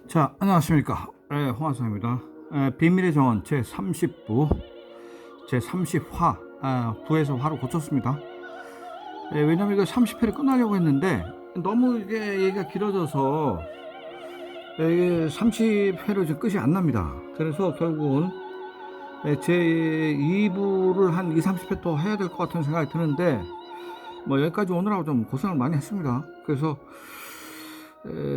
자, 안녕하십니까. 홍한성입니다. 비밀의 정원 제30부, 제30화, 부에서 화로 고쳤습니다. 왜냐면 이거 30회를 끝나려고 했는데, 너무 이게 얘기가 길어져서, 이게 30회로 지금 끝이 안 납니다. 그래서 결국은 제 2부를 한 2, 30회 또 해야 될 것 같은 생각이 드는데, 뭐 여기까지 오느라고 좀 고생을 많이 했습니다. 그래서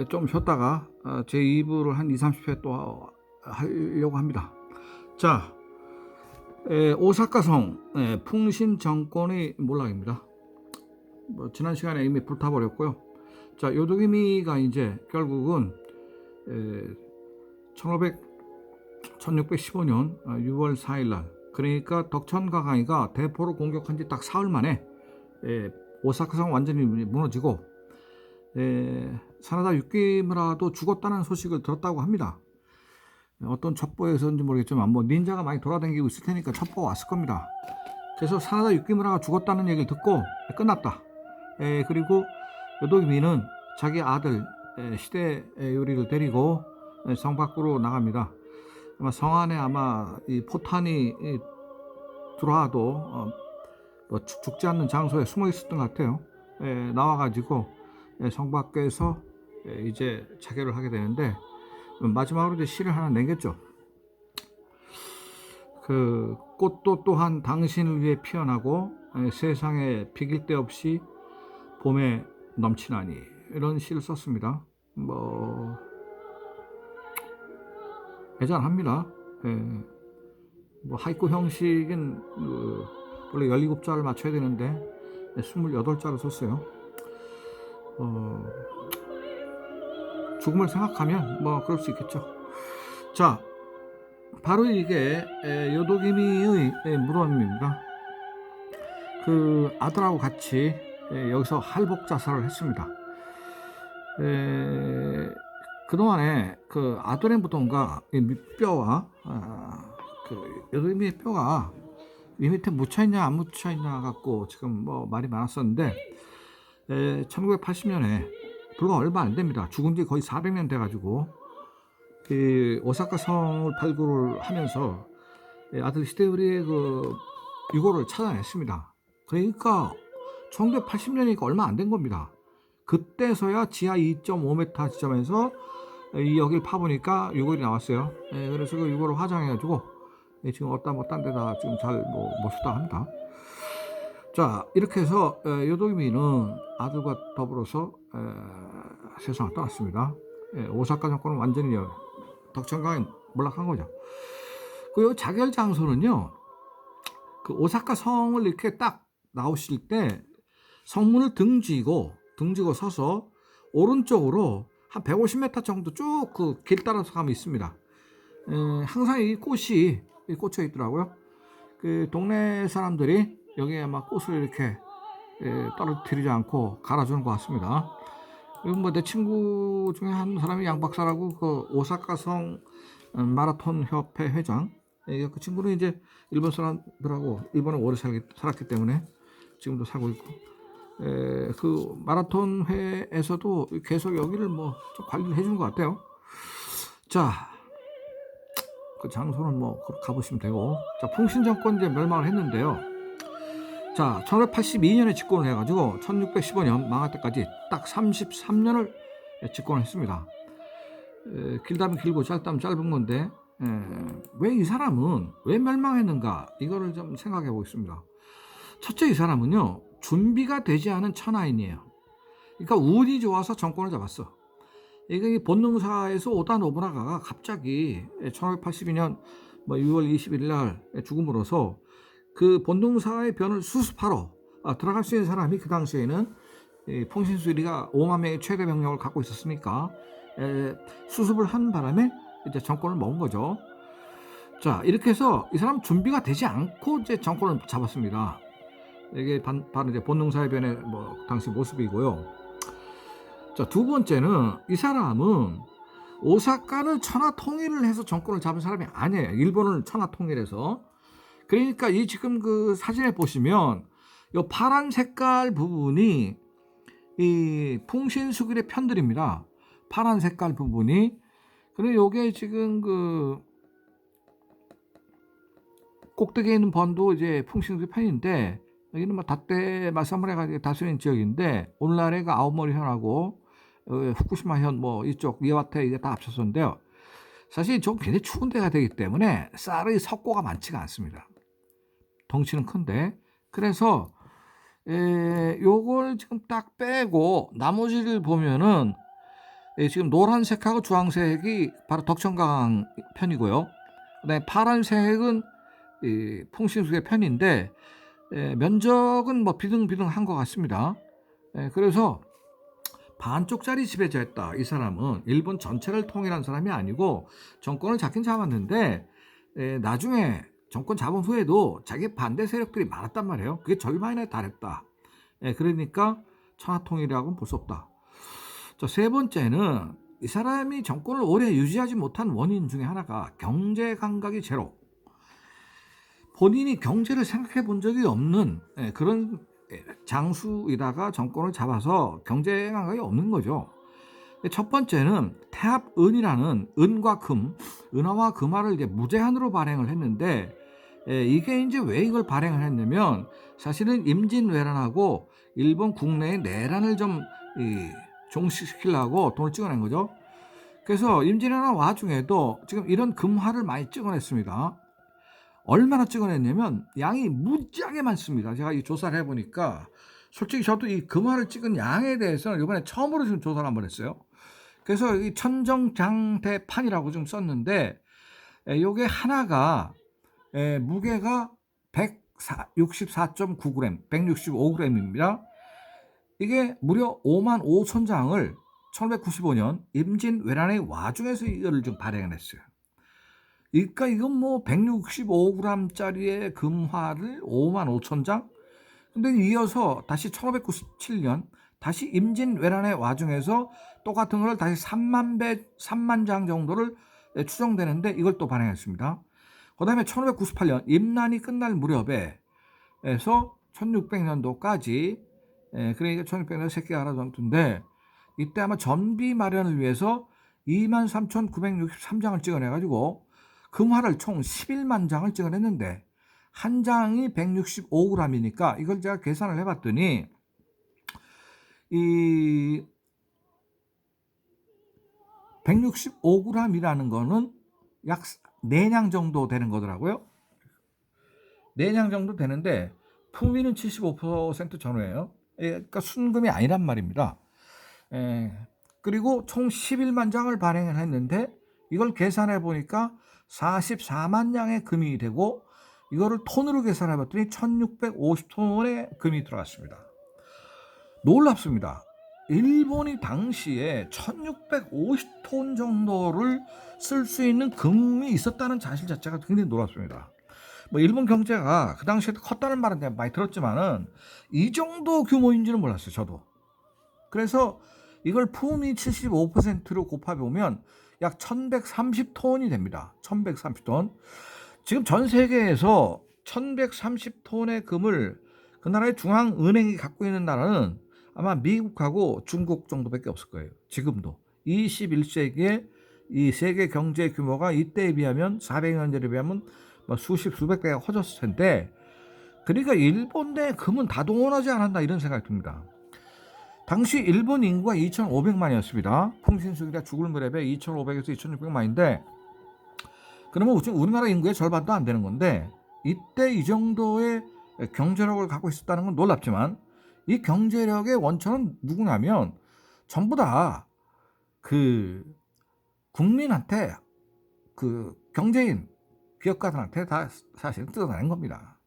좀 쉬었다가 제 2부를 한 2, 30회 또 하려고 합니다. 자, 오사카성 풍신 정권의 몰락입니다. 뭐 지난 시간에 이미 불타버렸고요. 자, 요도기미가 이제 결국은 1615년 6월 4일 날, 그러니까 덕천가강이가 대포로 공격한 지 딱 사흘 만에 오사카성 완전히 무너지고 사나다 유키무라도 죽었다는 소식을 들었다고 합니다. 어떤 첩보에서인지 모르겠지만 뭐 닌자가 많이 돌아다니고 있을 테니까 첩보가 왔을 겁니다. 그래서 사나다 유키무라가 죽었다는 얘기를 듣고 끝났다. 그리고 요도기미는 자기 아들 시대 요리를 데리고 성 밖으로 나갑니다. 아마 성 안에 아마 이 포탄이 들어와도 뭐 죽지 않는 장소에 숨어 있었던 것 같아요. 나와가지고 성 밖에서 이제 자결을 하게 되는데, 마지막으로 이제 시를 하나 내겠죠. 그 꽃도 또한 당신을 위해 피어나고 세상에 비길 데 없이 봄에 넘치나니, 이런 시를 썼습니다. 뭐 애잔합니다. 뭐 하이쿠 형식은 원래 17자를 맞춰야 되는데 28자를 썼어요. 죽음을 생각하면 뭐 그럴 수 있겠죠. 자, 바로 이게 요도기미의 물원입니다. 그 아들하고 같이 여기서 할복 자살을 했습니다. 그동안에 그 아도레 무덤과 뼈와 그 요도기미의 뼈가 이 밑에 묻혀있냐 안 묻혀있냐 갖고 지금 뭐 말이 많았었는데, 1980년에 불과 얼마 안 됩니다. 죽은 지 거의 400년 돼가지고 그 오사카 성을 발굴을 하면서 아들 히데요리의 그 유골을 찾아냈습니다. 그러니까 1980년이니까 얼마 안 된 겁니다. 그때서야 지하 2.5m 지점에서 여기를 파보니까 유골이 나왔어요. 그래서 그 유골을 화장해가지고 지금 어디다 뭐 딴 데다 지금 잘 뭐 모셨다 합니다. 자, 이렇게 해서 요도기미는 아들과 더불어서 세상을 떠났습니다. 오사카 정권은 완전히 덕천강에 몰락한 거죠. 그 자결 장소는요, 그 오사카 성을 이렇게 딱 나오실 때 성문을 등지고 서서 오른쪽으로 한 150m 정도 쭉 그 길 따라서 가면 있습니다. 항상 이 꽃이 꽂혀 있더라고요. 그 동네 사람들이 여기에 막 꽃을 이렇게 떨어뜨리지 않고 갈아주는 것 같습니다. 그리고 뭐 내 친구 중에 한 사람이 양 박사라고, 그 오사카성 마라톤 협회 회장. 그 친구는 이제 일본 사람들하고 일본에 오래 살았기 때문에 지금도 살고 있고, 그 마라톤 회에서도 계속 여기를 뭐 좀 관리를 해주는 것 같아요. 자, 그 장소는 뭐 가보시면 되고, 자, 풍신 정권 이제 멸망을 했는데요. 자, 1582년에 집권을 해가지고 1615년 망할 때까지 딱 33년을 집권을 했습니다. 길다면 길고 짧다면 짧은 건데, 왜 이 사람은 왜 멸망했는가, 이거를 좀 생각해 보겠습니다. 첫째, 이 사람은요, 준비가 되지 않은 천하인이에요. 그러니까 운이 좋아서 정권을 잡았어. 이게 본능사에서 오다 노부나가가 갑자기 1582년 6월 21일 날 죽음으로써 그 본능사의 변을 수습하러 들어갈 수 있는 사람이 그 당시에는 풍신수리가 5만 명의 최대 병력을 갖고 있었으니까 수습을 한 바람에 이제 정권을 먹은 거죠. 자, 이렇게 해서 이 사람 준비가 되지 않고 이제 정권을 잡았습니다. 이게 바로 이제 본능사의 변의 뭐 당시 모습이고요. 자, 두 번째는 이 사람은 오사카를 천하 통일을 해서 정권을 잡은 사람이 아니에요. 일본을 천하 통일해서. 그러니까 이 지금 그 사진에 보시면 이 파란 색깔 부분이 이 풍신수길의 편들입니다. 파란 색깔 부분이 그리고 요게 지금 그 꼭대기에 있는 번도 이제 풍신수의 편인데, 여기는 뭐 닷대 마사무라가 다스리는 지역인데, 오늘날에가 아오모리 현하고 후쿠시마 현 뭐 이쪽 이와테 이게 다 합쳤었는데요. 사실 좀 굉장히 추운 데가 되기 때문에 쌀의 석고가 많지가 않습니다. 덩치는 큰데, 그래서 요걸 지금 딱 빼고 나머지를 보면은 지금 노란색하고 주황색이 바로 덕천강 편이고요. 그다음에 파란색은 풍신수의 편인데 면적은 뭐 비등비등한 것 같습니다. 그래서 반쪽짜리 지배자였다. 이 사람은 일본 전체를 통일한 사람이 아니고 정권을 잡긴 잡았는데 나중에 정권 잡은 후에도 자기 반대 세력들이 많았단 말이에요. 그게 절반에 달했다. 그러니까 천하통일이라고는 볼 수 없다. 자, 세 번째는 이 사람이 정권을 오래 유지하지 못한 원인 중에 하나가 경제 감각이 제로. 본인이 경제를 생각해 본 적이 없는 그런 장수이다가 정권을 잡아서 경제 감각이 없는 거죠. 첫 번째는 태합은이라는 은과 금, 은화와 금화를 이제 무제한으로 발행을 했는데 이게 이제 왜 이걸 발행을 했냐면 사실은 임진왜란하고 일본 국내의 내란을 좀 종식시키려고 돈을 찍어낸 거죠. 그래서 임진왜란 와중에도 지금 이런 금화를 많이 찍어냈습니다. 얼마나 찍어냈냐면 양이 무지하게 많습니다. 제가 이 조사를 해보니까 솔직히 저도 이 금화를 찍은 양에 대해서는 이번에 처음으로 지금 조사를 한번 했어요. 그래서 이 천정장대판이라고 좀 썼는데 요게 하나가 무게가 164.9g, 165g입니다. 이게 무려 55,000장을 1595년 임진왜란의 와중에서 이거를 좀 발행을 했어요. 그러니까 이건 뭐 165g짜리의 금화를 55,000장? 근데 이어서 다시 1597년 다시 임진왜란의 와중에서 똑같은 걸 다시 3만 장 정도를 추정되는데 이걸 또 발행했습니다. 그 다음에 1598년 임난이 끝날 무렵에서 1600년도까지 그러니까 1600년 새끼 하나 정도인데 이때 아마 전비 마련을 위해서 23,963장을 찍어내가지고 금화를 총 11만 장을 찍어냈는데 한 장이 165g이니까 이걸 제가 계산을 해봤더니 이 165g이라는 거는 약 4냥 정도 되는 거더라고요. 4냥 정도 되는데 품위는 75% 전후예요. 그러니까 순금이 아니란 말입니다. 그리고 총 11만 장을 발행을 했는데 이걸 계산해 보니까 44만 냥의 금이 되고 이거를 톤으로 계산해 봤더니 1650톤의 금이 들어갔습니다. 놀랍습니다. 일본이 당시에 1650톤 정도를 쓸 수 있는 금이 있었다는 사실 자체가 굉장히 놀랍습니다. 뭐 일본 경제가 그 당시에 컸다는 말은 내가 많이 들었지만은 이 정도 규모인지는 몰랐어요, 저도. 그래서 이걸 품위 75%로 곱해보면 약 1130톤이 됩니다. 1130톤. 지금 전 세계에서 1130톤의 금을 그 나라의 중앙은행이 갖고 있는 나라는 아마 미국하고 중국 정도밖에 없을 거예요. 지금도. 21세기에 이 세계 경제 규모가 이때에 비하면 400년 전에 비하면 뭐 수백 배가 커졌을 텐데 그러니까 일본 내 금은 다 동원하지 않았나 이런 생각이 듭니다. 당시 일본 인구가 2,500만이었습니다. 풍신수기라 죽을 무렵에 2,500에서 2,600만인데 그러면 지금 우리나라 인구의 절반도 안 되는 건데 이때 이 정도의 경제력을 갖고 있었다는 건 놀랍지만 이 경제력의 원천은 누구냐면 전부 다 그 국민한테 그 경제인 기업가들한테 다 사실 뜯어낸 겁니다.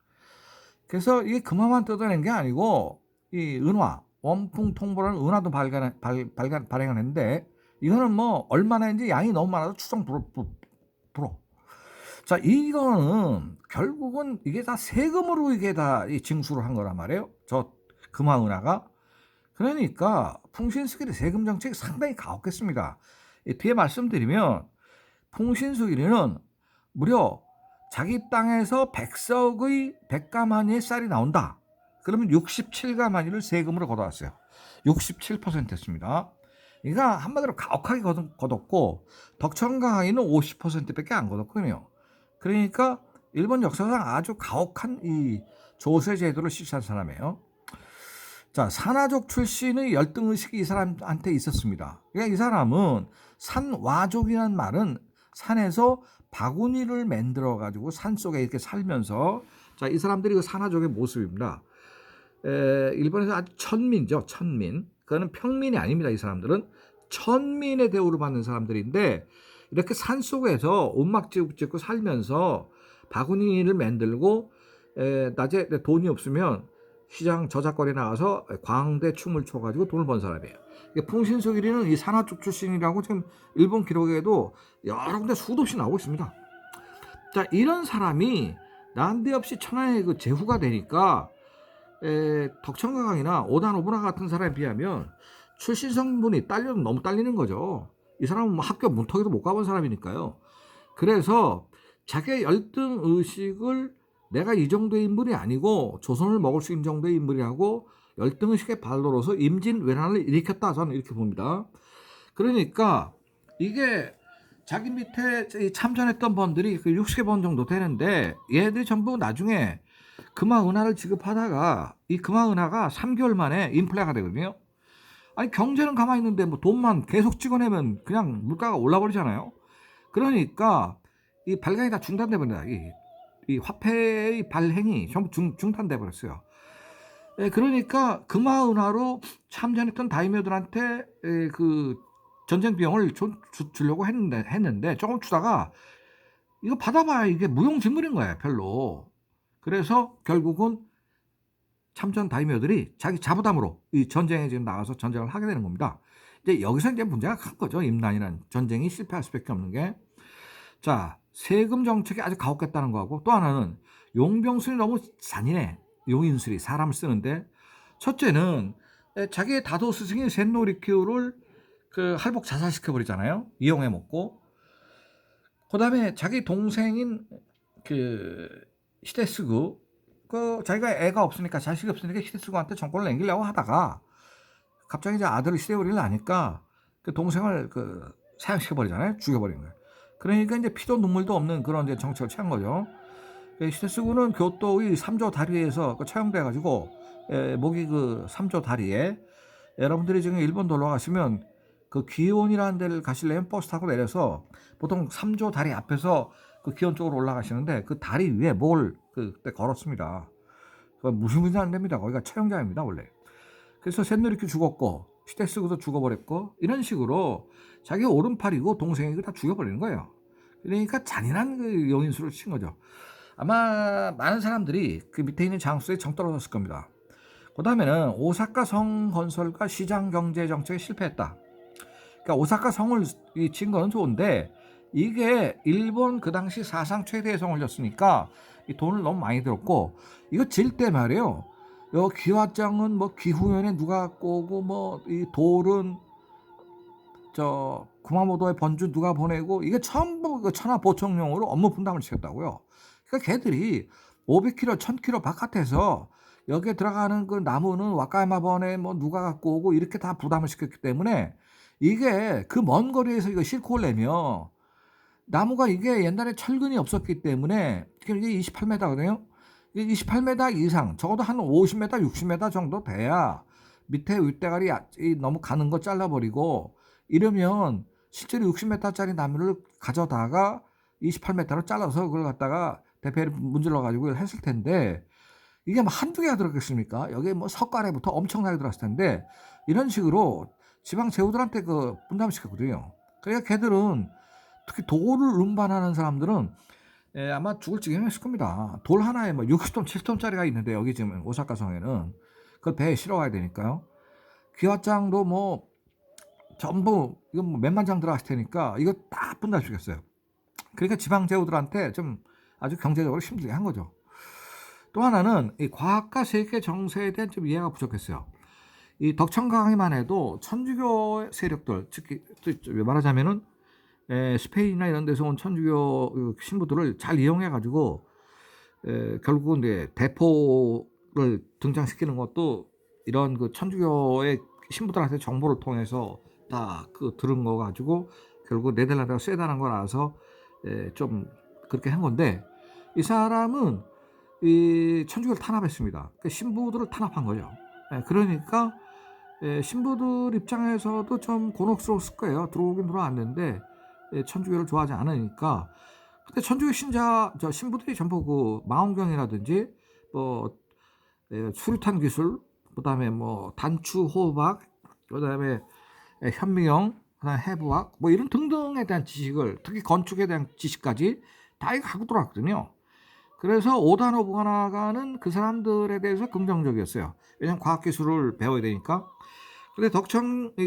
그래서 이게 금화만 뜯어낸 게 아니고 이 은화 원풍통보라는 은화도 발행을 했는데 이거는 뭐 얼마나 인지 양이 너무 많아서 추정 불어. 자, 이거는 결국은 이게 다 세금으로 이게 다 징수를 한 거란 말이에요. 저 금화 은화가. 그러니까 풍신수길의 세금 정책이 상당히 가혹했습니다. 뒤에 말씀드리면 풍신수길이는 무려 자기 땅에서 100석의 백가마니의 쌀이 나온다. 그러면 67가마니를 세금으로 걷어왔어요. 67%였습니다. 그러니까 한마디로 가혹하게 거뒀고 덕천강이는 50%밖에 안 거뒀거든요. 그러니까 일본 역사상 아주 가혹한 이 조세 제도를 실시한 사람이에요. 자, 산화족 출신의 열등의식이 이 사람한테 있었습니다. 그러니까 이 사람은 산와족이라는 말은 산에서 바구니를 만들어 가지고 산 속에 이렇게 살면서, 자, 이 사람들이 그 산화족의 모습입니다. 일본에서 아주 천민죠, 천민. 그거는 평민이 아닙니다. 이 사람들은 천민의 대우를 받는 사람들인데, 이렇게 산 속에서 움막 짓고 살면서 바구니를 만들고, 낮에 돈이 없으면 시장 저작거리에 나가서 광대 춤을 춰가지고 돈을 번 사람이에요. 풍신수길이는 이 산화족 출신이라고 지금 일본 기록에도 여러 군데 수도 없이 나오고 있습니다. 자, 이런 사람이 난데없이 천하의 그 제후가 되니까 덕천가강이나 오다 노부나 같은 사람에 비하면 출신 성분이 딸려도 너무 딸리는 거죠. 이 사람은 뭐 학교 문턱에도 못 가본 사람이니까요. 그래서 자기의 열등 의식을 내가 이 정도의 인물이 아니고 조선을 먹을 수 있는 정도의 인물이라고 열등의식의 발로로서 임진왜란을 일으켰다, 저는 이렇게 봅니다. 그러니까 이게 자기 밑에 참전했던 번들이 60개 번 정도 되는데, 얘들이 전부 나중에 금화은하를 지급하다가 이 금화은하가 3개월 만에 인플레가 되거든요. 아니, 경제는 가만히 있는데 뭐 돈만 계속 찍어내면 그냥 물가가 올라버리잖아요. 그러니까 이 발간이 다 중단돼 버립니다. 이 화폐의 발행이 전부 중단돼 버렸어요. 그러니까 금화은하로 참전했던 다이묘들한테 그 전쟁 비용을 주려고 했는데 조금 주다가 이거 받아봐야 이게 무용지물인 거예요, 별로. 그래서 결국은 참전 다이묘들이 자기 자부담으로 이 전쟁에 지금 나가서 전쟁을 하게 되는 겁니다. 이제 여기서 이제 문제가 큰 거죠. 임난이라는 전쟁이 실패할 수밖에 없는 게. 자, 세금 정책이 아주 가혹했다는 거하고, 또 하나는 용병술이 너무 잔인해. 용인술이 사람을 쓰는데, 첫째는 자기의 다도 스승인 센노리큐를 그 할복 자살시켜 버리잖아요. 이용해 먹고. 그다음에 자기 동생인 그 히데스구, 그 자기가 애가 없으니까, 자식이 없으니까 히데스구한테 정권을 남기려고 하다가 갑자기 이제 아들을 히데요리를 아니까 그 동생을 그 사형시켜 버리잖아요. 죽여 버리는 거예요. 그러니까 이제 피도 눈물도 없는 그런 이제 정책을 취한 거죠. 히데스구는 교토의 삼조 다리에서 처형돼 가지고 목이 그 삼조 다리에, 여러분들이 지금 일본 놀러 가시면 그 기온이라는 데를 가시려면 버스 타고 내려서 보통 삼조 다리 앞에서 그 기온 쪽으로 올라가시는데 그 다리 위에 목을 그때 걸었습니다. 무슨 문제 안 됩니다. 거기가 처형장입니다, 원래. 그래서 센노리큐 죽었고 히데스구도 죽어버렸고, 이런 식으로 자기 오른팔이고 동생이 다 죽여버리는 거예요. 그러니까 잔인한 그 용인수를 친 거죠. 아마 많은 사람들이 그 밑에 있는 장수에 정 떨어졌을 겁니다. 그 다음에는 오사카 성 건설과 시장 경제 정책에 실패했다. 그러니까 오사카 성을 친 거는 좋은데, 이게 일본 그 당시 사상 최대의 성을 졌으니까 이 돈을 너무 많이 들었고, 이거 질 때 말이에요. 요 기와장은 뭐 기후현에 누가 갖고 오고, 뭐 이 돌은 저 구마모토의 번주 누가 보내고, 이게 전부 그 천하 보청용으로 업무 분담을 시켰다고요. 그러니까 걔들이 500km, 1000km 바깥에서 여기에 들어가는 그 나무는 와카야마번에 뭐 누가 갖고 오고, 이렇게 다 부담을 시켰기 때문에 이게 그 먼 거리에서 이거 싣고 오려면, 나무가 이게 옛날에 철근이 없었기 때문에 이게 28m거든요. 28m 이상, 적어도 한 50m, 60m 정도 돼야 밑에 윗대가리 너무 가는 거 잘라버리고, 이러면 실제로 60m짜리 나무를 가져다가 28m로 잘라서 그걸 갖다가 대패를 문질러 가지고 했을 텐데, 이게 뭐 한두 개가 들었겠습니까? 여기에 뭐 석가래부터 엄청나게 들었을 텐데, 이런 식으로 지방 제후들한테 그 분담시켰거든요. 그러니까 걔들은, 특히 돌을 운반하는 사람들은 아마 죽을 지경이었을 겁니다. 돌 하나에 뭐 60톤, 70톤짜리가 있는데, 여기 지금 오사카 성에는 그걸 배에 실어가야 되니까요. 기와장도 뭐 전부 이거 뭐 몇만 장 들어갔을 테니까 이거 다 분담시켰어요. 그러니까 지방 제후들한테 좀 아주 경제적으로 힘들게 한 거죠. 또 하나는 이 과학과 세계 정세에 대한 좀 이해가 부족했어요. 이 덕천강에만 해도 천주교 세력들, 특히 말하자면은 스페인이나 이런 데서 온 천주교 신부들을 잘 이용해 가지고 결국은 이제 대포를 등장시키는 것도 이런 그 천주교의 신부들한테 정보를 통해서 다 그 들은 거 가지고 결국 네덜란드가 세다는 걸 알아서 좀 그렇게 한 건데, 이 사람은 이 천주교를 탄압했습니다. 그 신부들을 탄압한 거죠. 그러니까 신부들 입장에서도 좀 곤혹스러웠을 거예요. 들어오긴 들어왔는데 천주교를 좋아하지 않으니까. 근데 천주교 신부들이 전부 그 망원경이라든지 뭐 수류탄 기술, 그다음에 뭐 단추 호박, 그다음에 현미경, 그다음에 해부학 뭐 이런 등등에 대한 지식을, 특히 건축에 대한 지식까지 다 이거 갖고 들어왔거든요. 그래서 오단오브가 나가는 그 사람들에 대해서 긍정적이었어요. 왜냐하면 과학기술을 배워야 되니까. 근데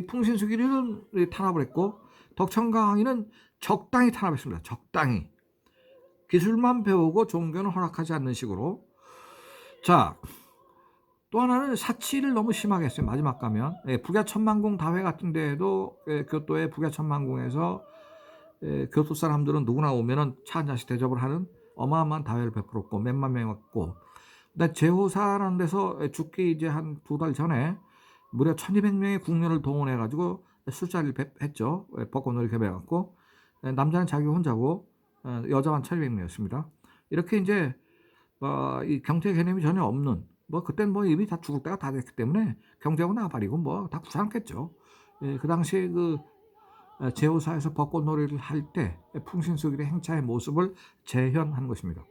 풍신수길이는 탄압을 했고, 덕천강의는 적당히 탄압했습니다. 적당히. 기술만 배우고 종교는 허락하지 않는 식으로. 자, 또 하나는 사치를 너무 심하게 했어요. 마지막 가면 북야천만궁 다회 같은 데에도 교토의 북야천만궁에서 교토 사람들은 누구나 오면은 차 한 잔씩 대접을 하는 어마어마한 다회를 베풀었고 몇만 명이 왔고, 근데 제호사라는 데서 죽기 이제 한 2달 전에 무려 1200명의 궁녀를 동원해 가지고 술자리를 했죠. 벚꽃놀이 개배해갖고 남자는 자기 혼자고 여자만 1200명이었습니다. 이렇게 이제 이 경제 개념이 전혀 없는, 뭐 그땐 뭐 이미 다 죽을 때가 다 됐기 때문에 경제하고 나발이고 뭐 다 구사했겠죠. 그 당시에 그 제호사에서 벚꽃놀이를 할 때 풍신수길의 행차의 모습을 재현한 것입니다.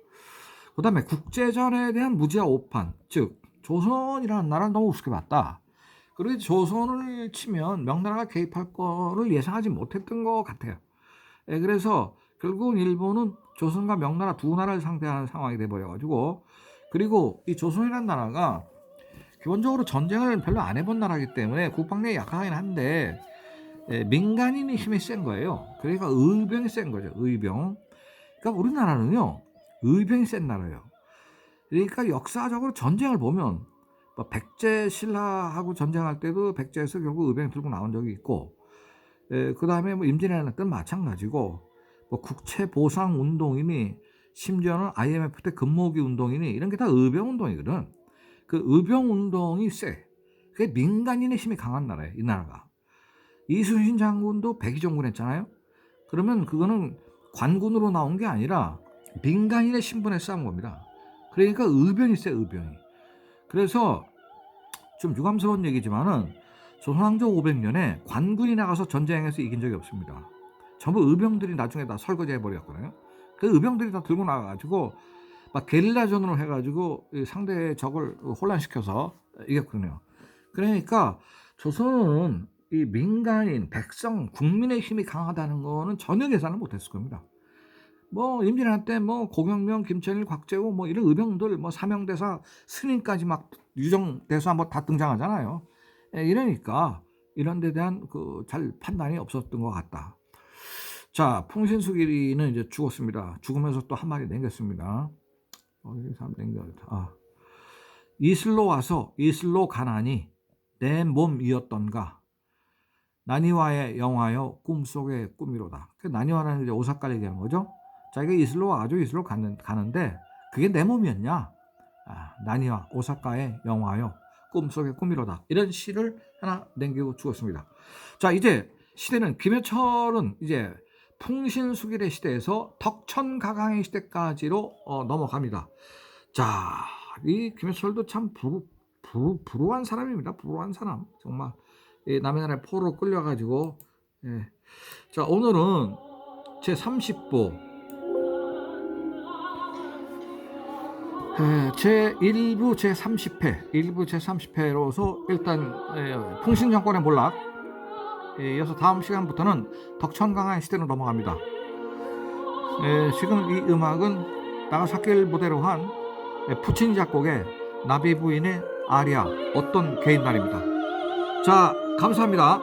그 다음에 국제전에 대한 무지와 오판, 즉 조선이라는 나라는 너무 우습게 봤다. 그리고 조선을 치면 명나라가 개입할 거를 예상하지 못했던 것 같아요. 그래서 결국은 일본은 조선과 명나라 두 나라를 상대하는 상황이 돼버려가지고, 그리고 이 조선이라는 나라가 기본적으로 전쟁을 별로 안 해본 나라이기 때문에 국방력이 약하긴 한데 민간인의 힘이 센 거예요. 그러니까 의병이 센 거죠. 의병. 그러니까 우리나라는요, 의병이 센 나라예요. 그러니까 역사적으로 전쟁을 보면 뭐 백제 신라하고 전쟁할 때도 백제에서 결국 의병 들고 나온 적이 있고, 그 다음에 뭐 임진왜란 때는 마찬가지고, 뭐 국채 보상 운동이니 심지어는 IMF 때 금모으기 운동이니 이런 게 다 의병 운동이거든. 그 의병 운동이 세. 그게 민간인의 힘이 강한 나라예요, 이 나라가. 이순신 장군도 백의종군 했잖아요. 그러면 그거는 관군으로 나온 게 아니라 민간인의 신분에 싸운 겁니다. 그러니까 의병이 세, 의병이. 그래서 좀 유감스러운 얘기지만은 조선왕조 500년에 관군이 나가서 전쟁에서 이긴 적이 없습니다. 전부 의병들이 나중에 다 설거지해 버렸거든요. 그 의병들이 다 들고 나가가지고 막 게릴라전으로 해가지고 상대의 적을 혼란시켜서 이겼거든요. 그러니까 조선은 이 민간인, 백성, 국민의 힘이 강하다는 거는 전혀 계산을 못했을 겁니다. 뭐 임진왜란 때 뭐 고경명, 김천일, 곽재우 뭐 이런 의병들, 뭐 사명대사, 스님까지 막 유정대사 뭐 다 등장하잖아요. 이러니까 이런 데 대한 그 잘 판단이 없었던 것 같다. 자, 풍신수길이는 이제 죽었습니다. 죽으면서 또 한 마디 남겼습니다. 이슬로 와서 이슬로 가나니 내 몸이었던가 나니와의 영화여 꿈속의 꿈이로다. 그 나니와라는 이제 오사카를 얘기하는 거죠. 자기가 이슬로 와가지고 이슬로 가는데 그게 내 몸이었냐? 나니와 오사카의 영화여 꿈속의 꿈이로다. 이런 시를 하나 남기고 죽었습니다. 자, 이제 시대는 김해철은 이제 풍신수길의 시대에서 덕천가강의 시대까지로 넘어갑니다. 자, 이 김해철도 참 불우한 사람입니다. 불우한 사람. 정말 남의 나라에 포로로 끌려가지고. 자, 오늘은 제30부 제1부 제30회 1부 제30회로서 일단 풍신정권의 몰락, 이어서 다음 시간부터는 덕천강의 시대로 넘어갑니다. 지금 이 음악은 나가사키를 무대로 한 푸치니 작곡의 나비 부인의 아리아 어떤 개인 날입니다. 자, 감사합니다.